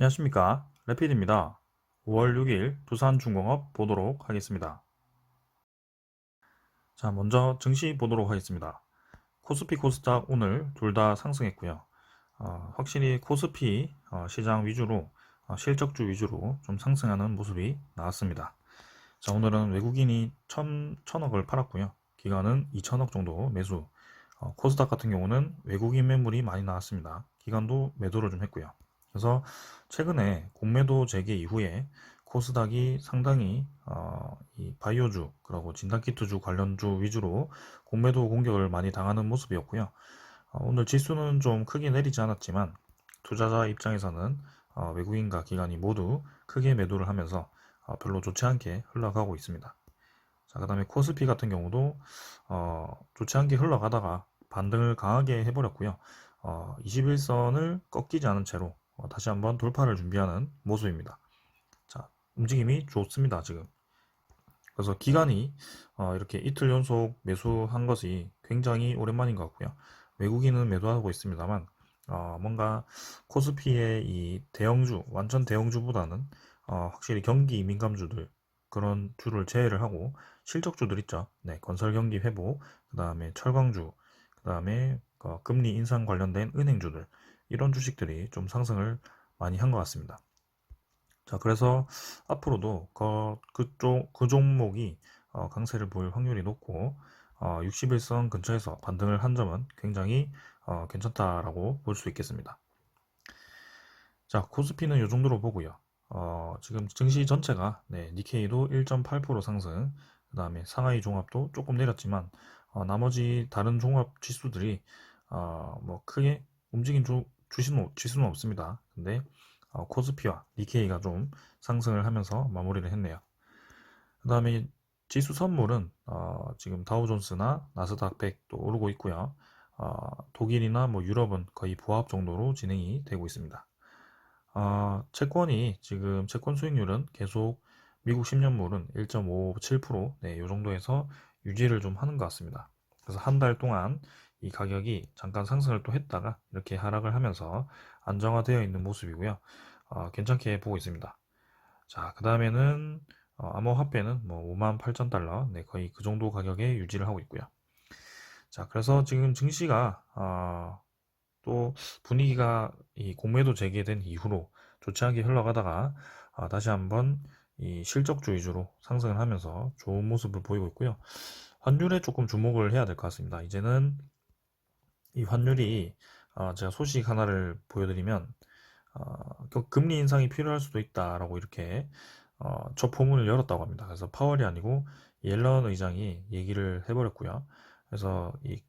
안녕하십니까, 레피드입니다. 5월 6일 두산중공업 보도록 하겠습니다. 자, 먼저 증시 보도록 하겠습니다. 코스피 코스닥 오늘 둘 다 상승했고요. 확실히 코스피 시장 위주로 실적주 위주로 좀 상승하는 모습이 나왔습니다. 자, 오늘은 외국인이 1000억을 팔았고요. 기관은 2000억 정도 매수. 코스닥 같은 경우는 외국인 매물이 많이 나왔습니다. 기관도 매도를 좀 했고요. 그래서 최근에 공매도 재개 이후에 코스닥이 상당히 이 바이오주 그리고 진단키트주 관련주 위주로 공매도 공격을 많이 당하는 모습이었고요. 오늘 지수는 좀 크게 내리지 않았지만 투자자 입장에서는 외국인과 기관이 모두 크게 매도를 하면서 별로 좋지 않게 흘러가고 있습니다. 자, 그 다음에 코스피 같은 경우도 좋지 않게 흘러가다가 반등을 강하게 해버렸고요. 21선을 꺾이지 않은 채로 다시 한번 돌파를 준비하는 모습입니다. 자, 움직임이 좋습니다, 지금. 그래서 기간이 이렇게 이틀 연속 매수한 것이 굉장히 오랜만인 것 같고요. 외국인은 매도하고 있습니다만 뭔가 코스피의 이 대형주, 완전 대형주보다는 확실히 경기 민감주들 그런 주를 제외를 하고 실적주들 있죠. 네, 건설 경기 회복, 그 다음에 철강주, 그 다음에 금리 인상 관련된 은행주들 이런 주식들이 좀 상승을 많이 한 것 같습니다. 자, 그래서 앞으로도 그 종목이 강세를 보일 확률이 높고 61선 근처에서 반등을 한 점은 굉장히 괜찮다라고 볼 수 있겠습니다. 자, 코스피는 이 정도로 보고요. 지금 증시 전체가 니케이도 1.8% 상승, 그 다음에 상하이 종합도 조금 내렸지만 나머지 다른 종합 지수들이 뭐 크게 움직인 지수는 없습니다. 근데 코스피와 니케이가 좀 상승을 하면서 마무리를 했네요. 그 다음에 지수 선물은 지금 다우존스나 나스닥 100도 오르고 있고요. 독일이나 뭐 유럽은 거의 보합 정도로 진행이 되고 있습니다. 채권이 지금 채권 수익률은 계속 미국 10년물은 1.57%, 네, 이 정도에서 유지를 좀 하는 것 같습니다. 그래서 한 달 동안 이 가격이 잠깐 상승을 또 했다가 이렇게 하락을 하면서 안정화되어 있는 모습이고요. 괜찮게 보고 있습니다. 자, 그 다음에는 암호화폐는 뭐 58,000달러, 네, 거의 그 정도 가격에 유지를 하고 있고요. 자, 그래서 지금 증시가 또 분위기가 이 공매도 재개된 이후로 좋지 않게 흘러가다가 다시 한번 이 실적주 위주로 상승을 하면서 좋은 모습을 보이고 있고요. 환율에 조금 주목을 해야 될 것 같습니다. 이제는 이 환율이 제가 소식 하나를 보여드리면 금리 인상이 필요할 수도 있다라고 이렇게 첫 포문을 열었다고 합니다. 그래서 파월이 아니고 옐런 의장이 얘기를 해버렸고요. 그래서 이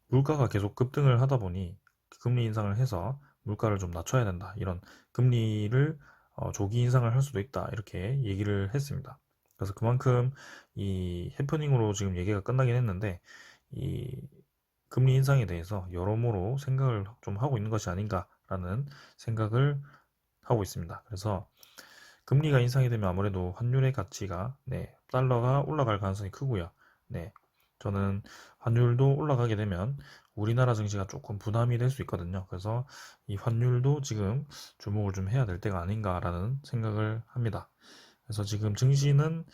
물가가 계속 급등을 하다 보니 금리 인상을 해서 물가를 좀 낮춰야 된다. 이런 금리를 조기 인상을 할 수도 있다. 이렇게 얘기를 했습니다. 그래서 그만큼 이 해프닝으로 지금 얘기가 끝나긴 했는데 이 금리 인상에 대해서 여러모로 생각을 좀 하고 있는 것이 아닌가라는 생각을 하고 있습니다. 그래서 금리가 인상이 되면 아무래도 환율의 가치가 달러가 올라갈 가능성이 크고요. 네, 저는 환율도 올라가게 되면 우리나라 증시가 조금 부담이 될 수 있거든요. 그래서 이 환율도 지금 주목을 좀 해야 될 때가 아닌가라는 생각을 합니다. 그래서 지금 증시는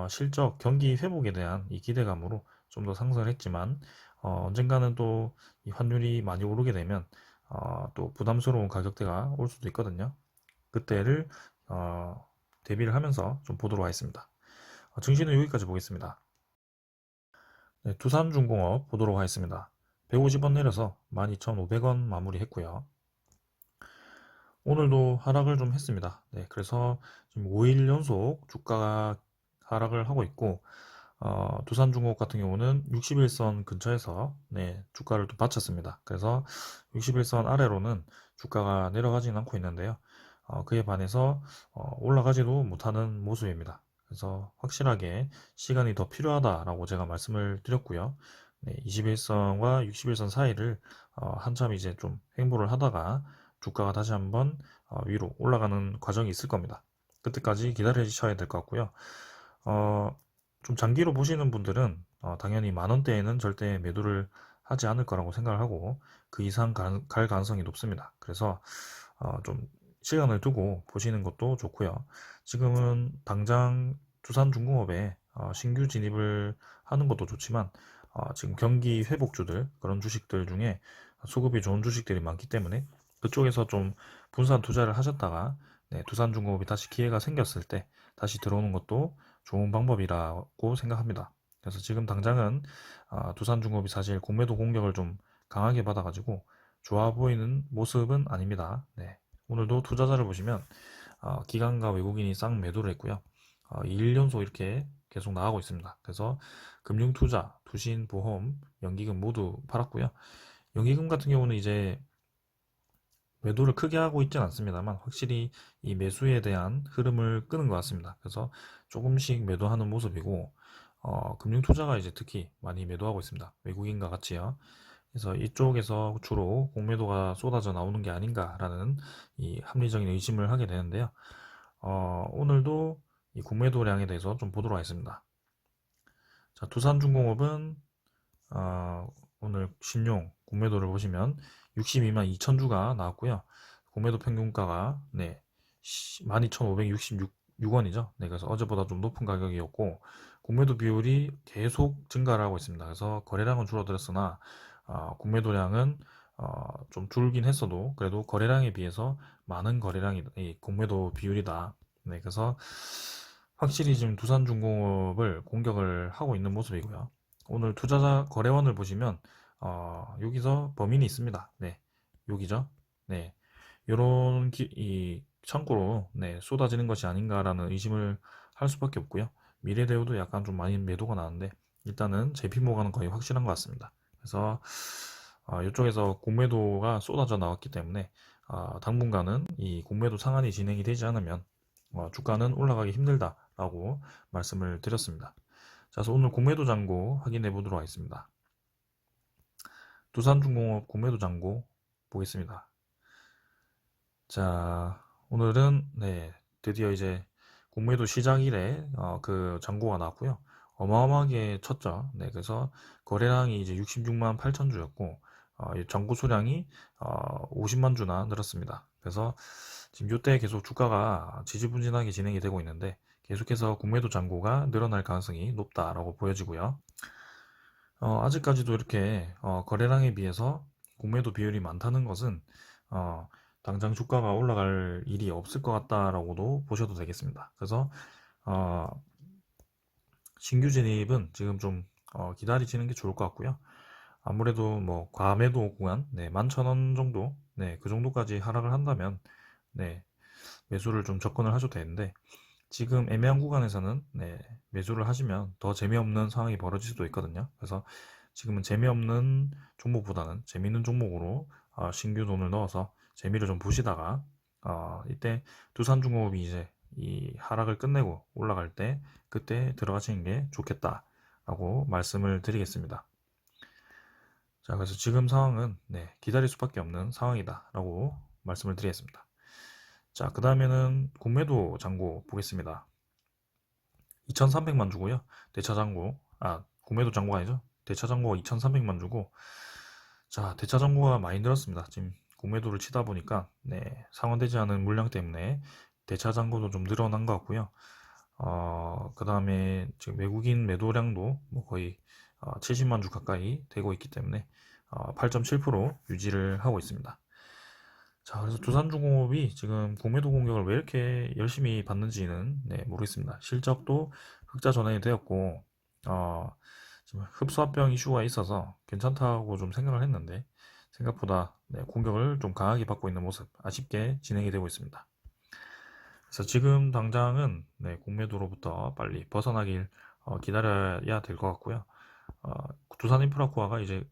실적 경기 회복에 대한 이 기대감으로 좀 더 상승을 했지만 언젠가는 또 이 환율이 많이 오르게 되면 또 부담스러운 가격대가 올 수도 있거든요. 그때를 대비를 하면서 좀 보도록 하겠습니다. 증시는 여기까지 보겠습니다. 네, 두산중공업 보도록 하겠습니다. 150원 내려서 12,500원 마무리했고요. 오늘도 하락을 좀 했습니다. 네, 그래서 지금 5일 연속 주가가 하락을 하고 있고 두산중공업 같은 경우는 61선 근처에서 주가를 또 바쳤습니다. 그래서 61선 아래로는 주가가 내려가지는 않고 있는데요. 그에 반해서 올라가지도 못하는 모습입니다. 그래서 확실하게 시간이 더 필요하다라고 제가 말씀을 드렸고요. 21선과 61선 사이를 한참 이제 좀 횡보를 하다가 주가가 다시 한번 위로 올라가는 과정이 있을 겁니다. 그때까지 기다리셔야 될 것 같고요. 좀 장기로 보시는 분들은 당연히 만원대에는 절대 매도를 하지 않을 거라고 생각을 하고 그 이상 갈 가능성이 높습니다. 그래서 좀 시간을 두고 보시는 것도 좋고요. 지금은 당장 두산중공업에 신규 진입을 하는 것도 좋지만 지금 경기 회복주들 그런 주식들 중에 수급이 좋은 주식들이 많기 때문에 그쪽에서 좀 분산 투자를 하셨다가 네, 두산중공업이 다시 기회가 생겼을 때 다시 들어오는 것도 좋은 방법이라고 생각합니다. 그래서 지금 당장은 두산중공업이 사실 공매도 공격을 좀 강하게 받아가지고 좋아 보이는 모습은 아닙니다. 네. 오늘도 투자자를 보시면 기관과 외국인이 쌍 매도를 했고요. 2일 연속 이렇게 계속 나가고 있습니다. 그래서 금융투자, 투신, 보험, 연기금 모두 팔았고요. 연기금 같은 경우는 이제 매도를 크게 하고 있지는 않습니다만 확실히 이 매수에 대한 흐름을 끄는 것 같습니다. 그래서 조금씩 매도하는 모습이고 금융투자가 이제 특히 많이 매도하고 있습니다. 외국인과 같이요. 그래서 이쪽에서 주로 공매도가 쏟아져 나오는 게 아닌가라는 이 합리적인 의심을 하게 되는데요. 오늘도 이 공매도량에 대해서 좀 보도록 하겠습니다. 자, 두산중공업은 오늘 신용 공매도를 보시면 62만 2천 주가 나왔고요. 공매도 평균가가 네, 12,566원이죠. 네, 그래서 어제보다 좀 높은 가격이었고 공매도 비율이 계속 증가를 하고 있습니다. 그래서 거래량은 줄어들었으나 공매도량은 좀 줄긴 했어도 그래도 거래량에 비해서 많은 거래량이 이 공매도 비율이다. 네, 그래서 확실히 지금 두산중공업을 공격을 하고 있는 모습이고요. 오늘 투자자 거래원을 보시면 여기서 범인이 있습니다. 네, 여기죠. 네, 요런 이 창고로 네, 쏟아지는 것이 아닌가라는 의심을 할 수밖에 없고요. 미래대우도 약간 좀 많이 매도가 나는데 일단은 제피모가는 거의 확실한 것 같습니다. 그래서 이쪽에서 공매도가 쏟아져 나왔기 때문에 당분간은 이 공매도 상한이 진행이 되지 않으면 주가는 올라가기 힘들다라고 말씀을 드렸습니다. 자, 그래서 오늘 공매도 잔고 확인해 보도록 하겠습니다. 두산중공업 공매도 잔고 보겠습니다. 자, 오늘은 네, 드디어 이제 공매도 시작일에 그 잔고가 나왔고요. 어마어마하게 쳤죠. 네, 그래서 거래량이 이제 66만 8천 주였고 이 잔고 수량이 50만 주나 늘었습니다. 그래서 지금 이때 계속 주가가 지지부진하게 진행이 되고 있는데 계속해서 공매도 잔고가 늘어날 가능성이 높다라고 보여지고요. 아직까지도 이렇게 거래량에 비해서 공매도 비율이 많다는 것은 당장 주가가 올라갈 일이 없을 것 같다라고도 보셔도 되겠습니다. 그래서 어, 신규 진입은 지금 좀 기다리시는 게 좋을 것 같고요. 아무래도 뭐 과매도 구간, 네, 11,000원 정도, 네, 그 정도까지 하락을 한다면 네, 매수를 좀 접근을 하셔도 되는데 지금 애매한 구간에서는 네, 매수를 하시면 더 재미없는 상황이 벌어질 수도 있거든요. 그래서 지금은 재미없는 종목보다는 재미있는 종목으로 신규 돈을 넣어서 재미를 좀 보시다가 이때 두산중공업이 이제 이 하락을 끝내고 올라갈 때 그때 들어가시는 게 좋겠다라고 말씀을 드리겠습니다. 자, 그래서 지금 상황은 네, 기다릴 수밖에 없는 상황이다라고 말씀을 드리겠습니다. 자, 그 다음에는 공매도 잔고 보겠습니다. 2,300만 주고요. 대차 잔고, 공매도 잔고가 아니죠. 대차 잔고가 2,300만 주고, 자, 대차 잔고가 많이 늘었습니다. 지금 공매도를 치다 보니까, 네, 상환되지 않은 물량 때문에 대차 잔고도 좀 늘어난 것 같고요. 그 다음에 지금 외국인 매도량도 뭐 거의 70만 주 가까이 되고 있기 때문에 8.7% 유지를 하고 있습니다. 자, 그래서 두산중공업이 지금 공매도 공격을 왜 이렇게 열심히 받는지는 네, 모르겠습니다. 실적도 흑자 전환이 되었고, 지금 흡수합병 이슈가 있어서 괜찮다고 좀 생각을 했는데, 생각보다 네, 공격을 좀 강하게 받고 있는 모습, 아쉽게 진행이 되고 있습니다. 그래서 지금 당장은 네, 공매도로부터 빨리 벗어나길 기다려야 될 것 같고요. 어, 두산인프라코아가 이제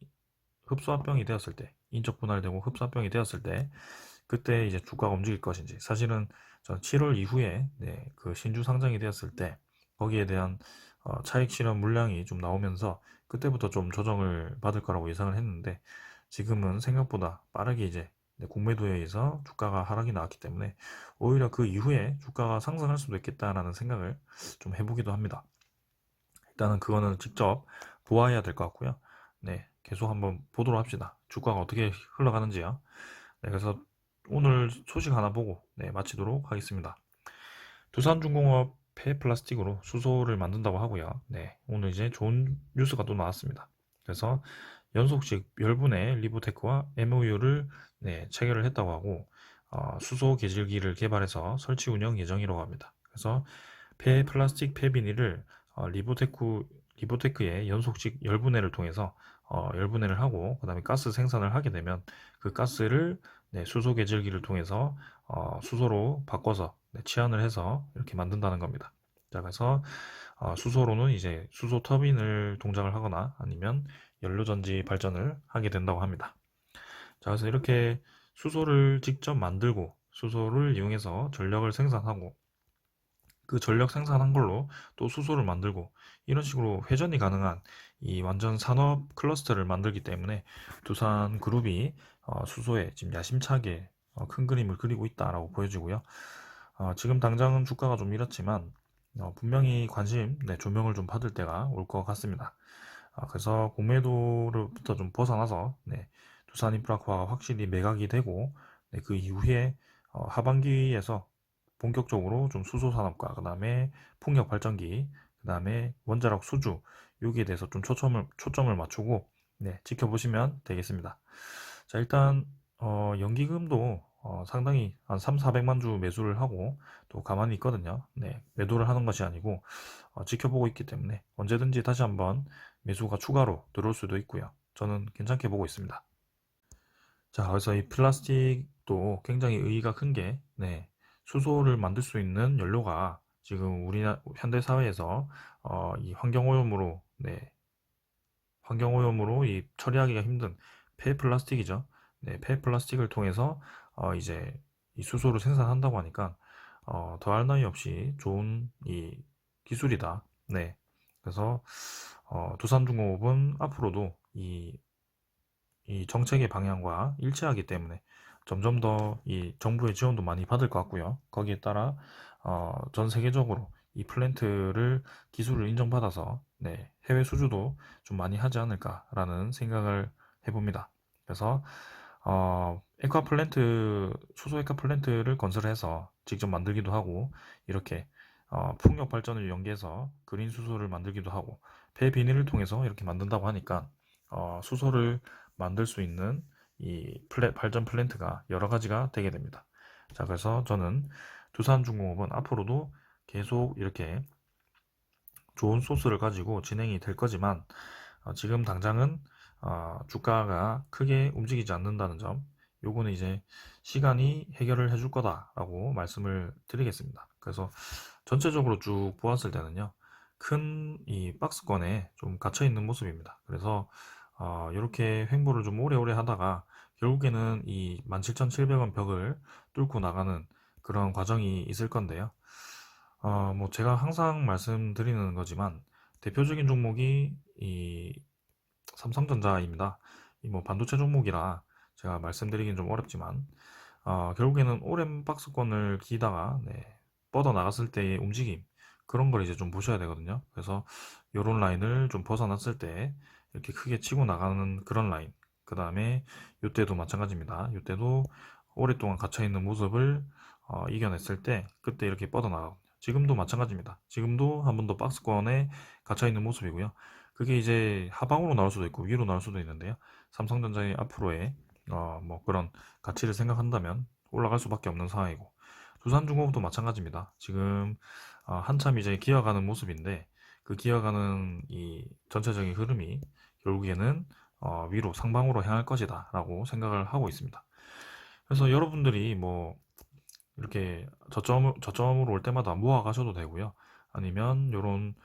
흡수합병이 되었을 때, 인적 분할되고 흡수합병이 되었을 때, 그때 이제 주가가 움직일 것인지 사실은 전 7월 이후에 네, 그 신주 상장이 되었을 때 거기에 대한 차익 실현 물량이 좀 나오면서 그때부터 좀 조정을 받을 거라고 예상을 했는데 지금은 생각보다 빠르게 이제 네, 공매도에 의해서 주가가 하락이 나왔기 때문에 오히려 그 이후에 주가가 상승할 수도 있겠다라는 생각을 좀 해보기도 합니다. 일단은 그거는 직접 보아야 될 것 같고요. 네, 계속 한번 보도록 합시다. 주가가 어떻게 흘러가는지요. 네, 그래서 오늘 소식 하나 보고 마치도록 하겠습니다. 두산중공업 폐플라스틱으로 수소를 만든다고 하고요. 오늘 이제 좋은 뉴스가 또 나왔습니다. 그래서 연속식 열분의 리보테크와 MOU를 체결을 했다고 하고 수소 계질기를 개발해서 설치 운영 예정이라고 합니다. 그래서 폐플라스틱 폐비닐을 리보테크의 연속식 열분해를 통해서 열분해를 하고 그 다음에 가스 생산을 하게 되면 그 가스를 수소 계절기를 통해서 수소로 바꿔서 치환을 해서 이렇게 만든다는 겁니다. 자, 그래서 수소로는 이제 수소 터빈을 동작을 하거나 아니면 연료전지 발전을 하게 된다고 합니다. 자, 그래서 이렇게 수소를 직접 만들고 수소를 이용해서 전력을 생산하고 그 전력 생산한 걸로 또 수소를 만들고 이런 식으로 회전이 가능한 이 완전 산업 클러스터를 만들기 때문에 두산 그룹이 수소에 지금 야심차게 큰 그림을 그리고 있다라고 보여지고요. 지금 당장은 주가가 좀 이렇지만 분명히 관심, 조명을 좀 받을 때가 올 것 같습니다. 그래서 공매도로부터 좀 벗어나서 두산인프라코아가 확실히 매각이 되고 그 이후에 하반기에서 본격적으로 좀 수소 산업과 그 다음에 풍력 발전기, 그 다음에 원자력 수주 여기에 대해서 좀 초점을 맞추고 지켜보시면 되겠습니다. 자, 일단 연기금도 상당히 한 3, 400만 주 매수를 하고 또 가만히 있거든요. 매도를 하는 것이 아니고 지켜보고 있기 때문에 언제든지 다시 한번 매수가 추가로 들어올 수도 있고요. 저는 괜찮게 보고 있습니다. 자, 그래서 이 플라스틱도 굉장히 의의가 큰 게, 수소를 만들 수 있는 연료가 지금 우리나라 현대 사회에서 이 환경오염으로 이 처리하기가 힘든 폐플라스틱이죠. 폐플라스틱을 통해서 이제 이 수소를 생산한다고 하니까 더할 나위 없이 좋은 이 기술이다. 그래서 두산중공업은 앞으로도 이 정책의 방향과 일치하기 때문에 점점 더 이 정부의 지원도 많이 받을 것 같고요. 거기에 따라 전 세계적으로 이 플랜트를 기술을 인정받아서 해외 수주도 좀 많이 하지 않을까라는 생각을 해봅니다. 그래서 수소 에카 플랜트를 건설해서 직접 만들기도 하고 이렇게 풍력 발전을 연계해서 그린 수소를 만들기도 하고 폐 비닐을 통해서 이렇게 만든다고 하니까 수소를 만들 수 있는 이 발전 플랜트가 여러 가지가 되게 됩니다. 자, 그래서 저는 두산중공업은 앞으로도 계속 이렇게 좋은 소스를 가지고 진행이 될 거지만 지금 당장은 주가가 크게 움직이지 않는다는 점, 요거는 이제 시간이 해결을 해줄 거다라고 말씀을 드리겠습니다. 그래서 전체적으로 쭉 보았을 때는요, 큰 이 박스권에 좀 갇혀 있는 모습입니다. 그래서 이렇게 횡보를 좀 오래오래 하다가 결국에는 이 17,700원 벽을 뚫고 나가는 그런 과정이 있을 건데요. 뭐 제가 항상 말씀드리는 거지만 대표적인 종목이 이 삼성전자입니다. 이 뭐 반도체 종목이라 제가 말씀드리긴 좀 어렵지만 결국에는 오랜 박스권을 기다가 뻗어 나갔을 때의 움직임 그런 걸 이제 좀 보셔야 되거든요. 그래서 요런 라인을 좀 벗어났을 때 이렇게 크게 치고 나가는 그런 라인. 그 다음에 요때도 마찬가지입니다. 요때도 오랫동안 갇혀있는 모습을 이겨냈을 때 그때 이렇게 뻗어나가거든요. 지금도 마찬가지입니다. 지금도 한 번 더 박스권에 갇혀있는 모습이고요. 그게 이제 하방으로 나올 수도 있고 위로 나올 수도 있는데요. 삼성전자의 앞으로의 뭐 그런 가치를 생각한다면 올라갈 수밖에 없는 상황이고 두산중공업도 마찬가지입니다. 지금 한참 이제 기어가는 모습인데 그 기어가는 이 전체적인 흐름이 결국에는 위로 상방으로 향할 것이다 라고 생각을 하고 있습니다. 그래서 여러분들이 뭐 이렇게 저점으로 올 때마다 모아 가셔도 되고요. 아니면 이런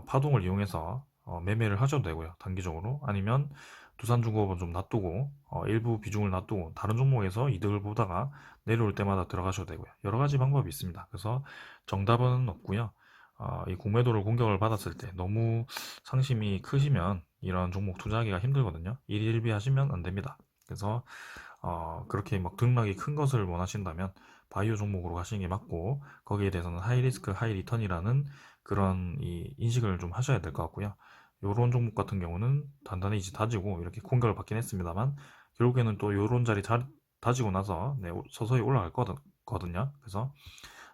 파동을 이용해서 매매를 하셔도 되고요. 단기적으로. 아니면 두산중공업은 좀 놔두고 일부 비중을 놔두고 다른 종목에서 이득을 보다가 내려올 때마다 들어가셔도 되고요. 여러 가지 방법이 있습니다. 그래서 정답은 없고요. 이 공매도를 공격을 받았을 때 너무 상심이 크시면 이런 종목 투자하기가 힘들거든요. 일일비 하시면 안 됩니다. 그래서 그렇게 막 등락이 큰 것을 원하신다면 바이오 종목으로 가시는 게 맞고 거기에 대해서는 하이 리스크 하이 리턴이라는 그런 이 인식을 좀 하셔야 될 것 같고요. 요런 종목 같은 경우는 단단히 이제 다지고 이렇게 공격을 받긴 했습니다만 결국에는 또 요런 자리 다지고 나서 네, 서서히 올라갈 거거든요. 그래서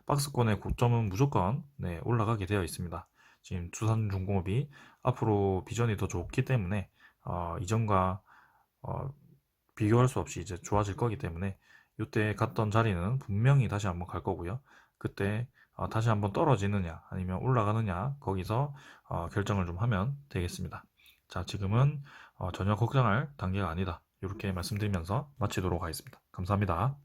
박스권의 고점은 무조건 네, 올라가게 되어 있습니다. 지금 두산중공업이 앞으로 비전이 더 좋기 때문에 이전과 어, 비교할 수 없이 이제 좋아질 거기 때문에 이때 갔던 자리는 분명히 다시 한번 갈 거고요. 그때 다시 한번 떨어지느냐 아니면 올라가느냐 거기서 결정을 좀 하면 되겠습니다. 자, 지금은 전혀 걱정할 단계가 아니다. 이렇게 말씀드리면서 마치도록 하겠습니다. 감사합니다.